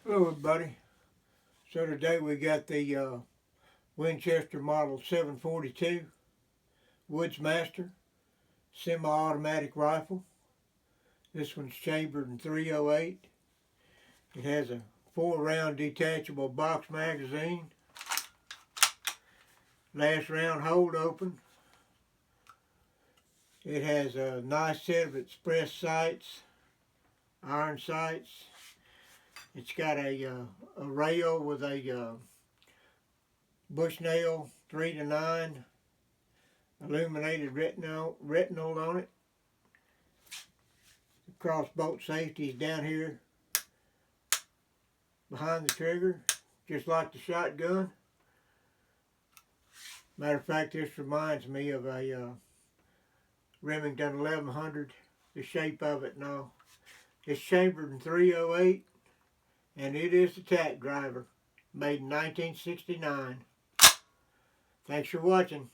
Hello everybody. So today we got the Winchester Model 742 WoodsMaster semi-automatic rifle. This one's chambered in .308. It has a 4-round detachable box magazine. Last round hold open. It has a nice set of express sights, iron sights. It's got a rail with a Bushnell 3 to 9 illuminated retinal on it. The crossbolt safety is down here behind the trigger, just like the shotgun. Matter of fact, this reminds me of a Remington 1100, the shape of it and all. It's chambered in .308, and it is the tack driver, made in 1969. Thanks for watching.